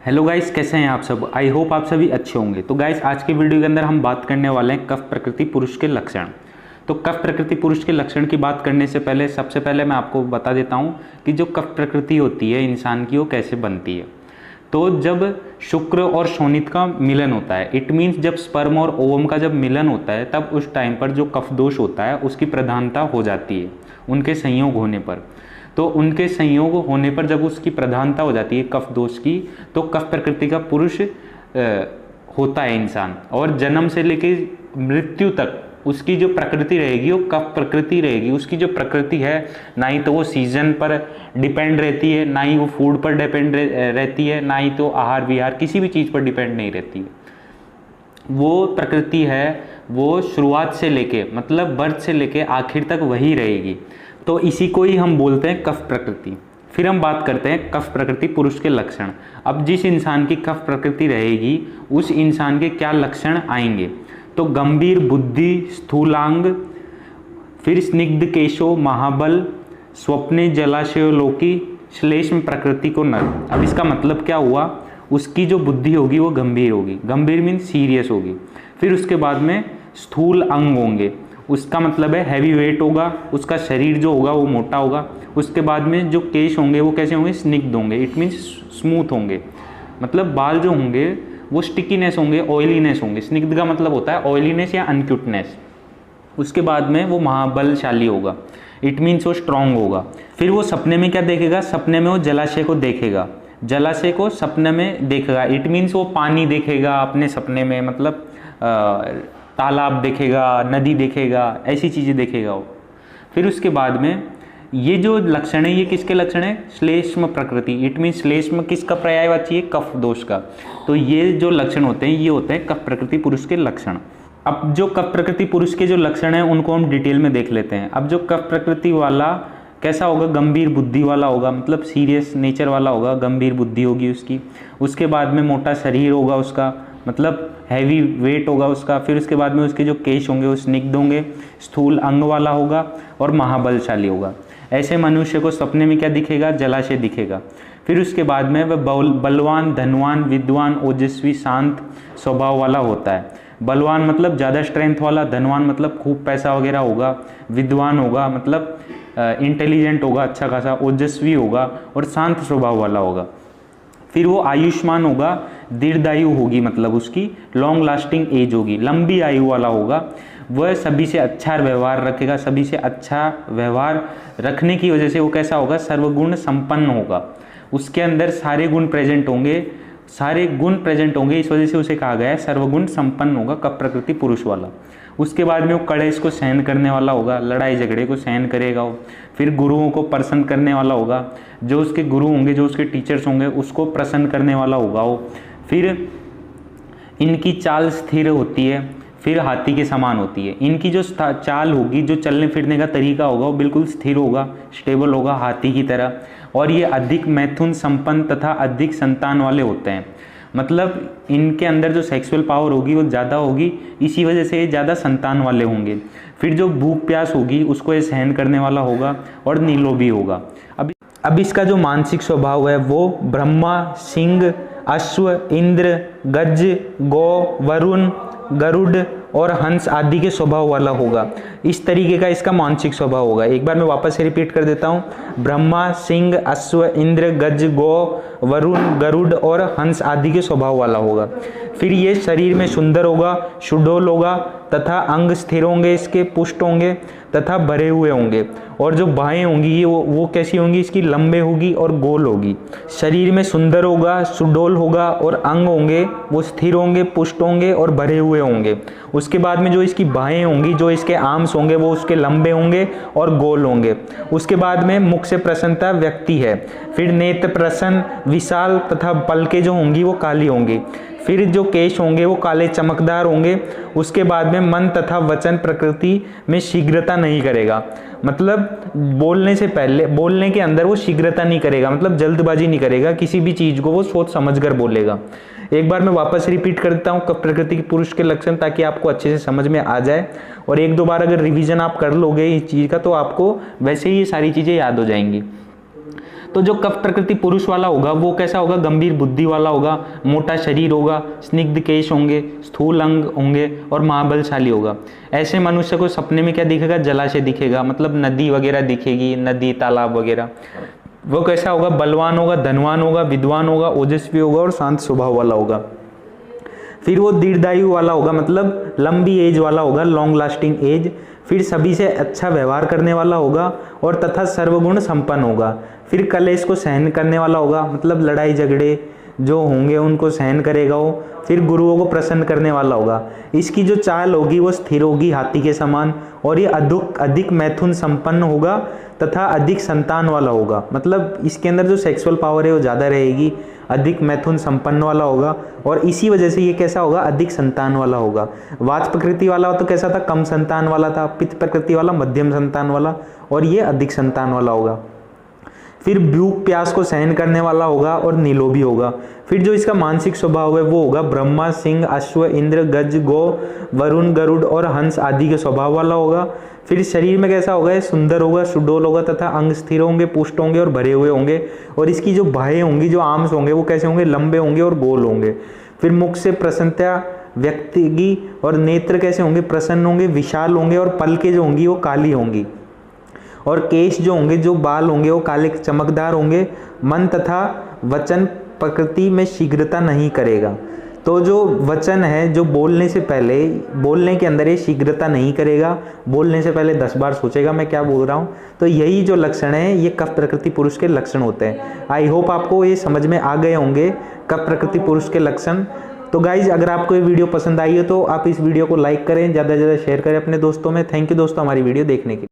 Hello guys, कैसे हैं आप सब। आई होप आप सभी अच्छे होंगे। तो गाइस, आज के वीडियो के अंदर हम बात करने वाले हैं कफ प्रकृति पुरुष के लक्षण। तो कफ प्रकृति पुरुष के लक्षण की बात करने से पहले सबसे पहले मैं आपको बता देता हूं कि जो कफ प्रकृति होती है इंसान की, वो कैसे बनती है। तो जब शुक्र और शोणित का मिलन होता है, इट मीन्स जब स्पर्म और ओवम का जब मिलन होता है, तब उस टाइम पर जो कफ दोष होता है उसकी प्रधानता हो जाती है उनके संयोग होने पर। तो उनके संयोग होने पर जब उसकी प्रधानता हो जाती है कफ दोष की, तो कफ प्रकृति का पुरुष होता है इंसान। और जन्म से लेके मृत्यु तक उसकी जो प्रकृति रहेगी वो कफ प्रकृति रहेगी। उसकी जो प्रकृति है, ना ही तो वो सीजन पर डिपेंड रहती है, ना ही वो फूड पर डिपेंड रहती है, ना ही तो आहार विहार किसी भी चीज़ पर डिपेंड नहीं रहती है। वो प्रकृति है वो शुरुआत से लेके मतलब बर्थ से लेके आखिर तक वही रहेगी। तो इसी को ही हम बोलते हैं कफ प्रकृति। फिर हम बात करते हैं कफ प्रकृति पुरुष के लक्षण। अब जिस इंसान की कफ प्रकृति रहेगी उस इंसान के क्या लक्षण आएंगे। तो गंभीर बुद्धि, स्थूलांग, फिर स्निग्ध केशो, महाबल, स्वप्ने जलाशयोलोकी, श्लेष्म प्रकृति को नर। अब इसका मतलब क्या हुआ, उसकी जो बुद्धि होगी वो गंभीर होगी। गंभीर मीन सीरियस होगी। फिर उसके बाद में स्थूल अंग होंगे, उसका मतलब है हैवी वेट होगा, उसका शरीर जो होगा वो मोटा होगा। उसके बाद में जो केश होंगे वो कैसे होंगे, स्निग्ध होंगे, इट मीन्स स्मूथ होंगे। मतलब बाल जो होंगे वो स्टिकीनेस होंगे, ऑयलीनेस होंगे। स्निग्ध का मतलब होता है ऑयलीनेस या अनक्यूटनेस। उसके बाद में वो महाबलशाली होगा, इट मीन्स वो स्ट्रांग होगा। फिर वो सपने में क्या देखेगा, सपने में वो जलाशय को देखेगा। जलाशय को सपने में देखेगा, इट मीन्स वो पानी देखेगा अपने सपने में, मतलब तालाब देखेगा, नदी देखेगा, ऐसी चीज़ें देखेगा वो। फिर उसके बाद में ये जो लक्षण है ये किसके लक्षण है, श्लेष्म प्रकृति, इट मीन श्लेष्म किसका पर्यायवाची है, कफ दोष का। तो ये जो लक्षण होते हैं ये होते हैं कफ प्रकृति पुरुष के लक्षण। अब जो कफ प्रकृति पुरुष के जो लक्षण हैं उनको हम डिटेल में देख लेते हैं। अब जो कफ प्रकृति वाला कैसा होगा, गंभीर बुद्धि वाला होगा, मतलब सीरियस नेचर वाला होगा, गंभीर बुद्धि होगी उसकी। उसके बाद में मोटा शरीर होगा उसका, मतलब हैवी वेट होगा उसका। फिर उसके बाद में उसके जो केश होंगे वो स्निग्ध होंगे, स्थूल अंग वाला होगा और महाबलशाली होगा। ऐसे मनुष्य को सपने में क्या दिखेगा, जलाशय दिखेगा। फिर उसके बाद में वह बलवान, धनवान, विद्वान, ओजस्वी, शांत स्वभाव वाला होता है। बलवान मतलब ज़्यादा स्ट्रेंथ वाला, धनवान मतलब खूब पैसा वगैरह होगा, विद्वान होगा मतलब इंटेलिजेंट होगा अच्छा खासा, ओजस्वी होगा और शांत स्वभाव वाला होगा। फिर वो आयुष्मान होगा, दीर्घायु होगी, मतलब उसकी लॉन्ग लास्टिंग एज होगी, लंबी आयु वाला होगा। वह सभी से अच्छा व्यवहार रखेगा, सभी से अच्छा व्यवहार रखने की वजह से वो कैसा होगा, सर्वगुण संपन्न होगा। उसके अंदर सारे गुण प्रेजेंट होंगे, सारे गुण प्रेजेंट होंगे, इस वजह से उसे कहा गया है सर्वगुण संपन्न होगा कफ प्रकृति पुरुष वाला। उसके बाद में वो कलेश को सहन करने वाला होगा, लड़ाई झगड़े को सहन करेगा वो। फिर गुरुओं को प्रसन्न करने वाला होगा, जो उसके गुरु होंगे, जो उसके टीचर्स होंगे उसको प्रसन्न करने वाला होगा वो। फिर इनकी चाल स्थिर होती है, फिर हाथी के समान होती है। इनकी जो चाल होगी, जो चलने फिरने का तरीका होगा वो बिल्कुल स्थिर होगा, स्टेबल होगा हाथी की तरह। और ये अधिक मैथुन संपन्न तथा अधिक संतान वाले होते हैं, मतलब इनके अंदर जो सेक्सुअल पावर होगी वो ज़्यादा होगी, इसी वजह से ये ज़्यादा संतान वाले होंगे। फिर जो भूख प्यास होगी उसको ये सहन करने वाला होगा और नीलोभी होगा। अब इसका जो मानसिक स्वभाव है वो ब्रह्मा, सिंह, अश्व, इंद्र, गज, गौ, वरुण, गरुड़ और हंस आदि के स्वभाव वाला होगा। इस तरीके का इसका मानसिक स्वभाव होगा। एक बार मैं वापस से रिपीट कर देता हूँ, ब्रह्मा, सिंह, अश्व, इंद्र, गज, गौ, वरुण, गरुड़ और हंस आदि के स्वभाव वाला होगा। फिर ये शरीर में सुंदर होगा, सुडौल होगा तथा अंग स्थिर होंगे, इसके पुष्ट होंगे तथा भरे हुए होंगे। और जो बाहें होंगी ये वो कैसी होंगी, इसकी लंबे होगी और गोल होगी। शरीर में सुंदर होगा, सुडौल होगा और अंग होंगे वो स्थिर होंगे, पुष्ट होंगे और भरे हुए होंगे। उसके बाद में जो इसकी बाहें होंगी, जो इसके आर्म्स होंगे वो उसके लंबे होंगे और गोल होंगे। उसके बाद में मुख से प्रसन्नता व्यक्ति है। फिर नेत्र प्रसन्न, विशाल तथा पलकें जो होंगी वो काली होंगी। फिर जो केश होंगे वो काले चमकदार होंगे। उसके बाद में मन तथा वचन प्रकृति में शीघ्रता नहीं करेगा, मतलब बोलने से पहले, बोलने के अंदर वो शीघ्रता नहीं करेगा, मतलब जल्दबाजी नहीं करेगा, किसी भी चीज़ को वो सोच समझकर बोलेगा। एक बार मैं वापस रिपीट कर देता हूँ कफ प्रकृति के पुरुष के लक्षण, ताकि आपको अच्छे से समझ में आ जाए। और एक दो बार अगर रिवीजन आप कर लोगे इस चीज़ का तो आपको वैसे ही ये सारी चीज़ें याद हो जाएंगी। तो जो कफ प्रकृति पुरुष वाला होगा वो कैसा होगा, गंभीर बुद्धि वाला होगा, मोटा शरीर होगा, स्निग्ध केश होंगे, स्थूल अंग होंगे और महाबलशाली होगा। ऐसे मनुष्य को सपने में क्या दिखेगा, जलाशय दिखेगा, मतलब नदी वगैरह दिखेगी, नदी तालाब वगैरह। वो कैसा होगा, बलवान होगा, धनवान होगा, विद्वान होगा, ओजस्वी होगा और शांत स्वभाव वाला होगा। फिर वो दीर्घायु वाला होगा, मतलब लंबी एज वाला होगा, लॉन्ग लास्टिंग एज। फिर सभी से अच्छा व्यवहार करने वाला होगा और तथा सर्वगुण संपन्न होगा। फिर कलेश को सहन करने वाला होगा, मतलब लड़ाई झगड़े जो होंगे उनको सहन करेगा वो। फिर गुरुओं को प्रसन्न करने वाला होगा। इसकी जो चाल होगी वो स्थिर होगी हाथी के समान, और ये अधिक मैथुन संपन्न होगा तथा अधिक संतान वाला होगा, मतलब इसके अंदर जो सेक्सुअल पावर है वो ज़्यादा रहेगी, अधिक मैथुन संपन्न वाला होगा, और इसी वजह से ये कैसा होगा, अधिक संतान वाला होगा। वात प्रकृति वाला तो कैसा था, कम संतान वाला था। पित्त प्रकृति वाला मध्यम संतान वाला, और ये अधिक संतान वाला होगा। फिर भूख प्यास को सहन करने वाला होगा और निलोभी होगा। फिर जो इसका मानसिक स्वभाव है वो होगा ब्रह्मा, सिंह, अश्व, इंद्र, गज, गो, वरुण, गरुड़ और हंस आदि के स्वभाव वाला होगा। फिर शरीर में कैसा होगा, ये सुंदर होगा, सुडोल होगा तथा अंग स्थिर होंगे, पुष्ट होंगे और भरे हुए होंगे। और इसकी जो बाहें होंगी, जो आर्म्स होंगे वो कैसे होंगे, लंबे होंगे और गोल होंगे। फिर मुख से प्रसन्नता व्यक्तिगी, और नेत्र कैसे होंगे, प्रसन्न होंगे, विशाल होंगे, और पलकें जो होंगी वो काली होंगी। और केश जो होंगे, जो बाल होंगे वो काले चमकदार होंगे। मन तथा वचन प्रकृति में शीघ्रता नहीं करेगा। तो जो वचन है, जो बोलने से पहले, बोलने के अंदर ये शीघ्रता नहीं करेगा, बोलने से पहले 10 बार सोचेगा मैं क्या बोल रहा हूँ। तो यही जो लक्षण है ये कफ प्रकृति पुरुष के लक्षण होते हैं। आई होप आपको ये समझ में आ गए होंगे कफ प्रकृति पुरुष के लक्षण। तो गाइज, अगर आपको ये वीडियो पसंद आई हो तो आप इस वीडियो को लाइक करें, ज़्यादा से ज़्यादा शेयर करें अपने दोस्तों में। थैंक यू दोस्तों हमारी वीडियो देखने के लिए।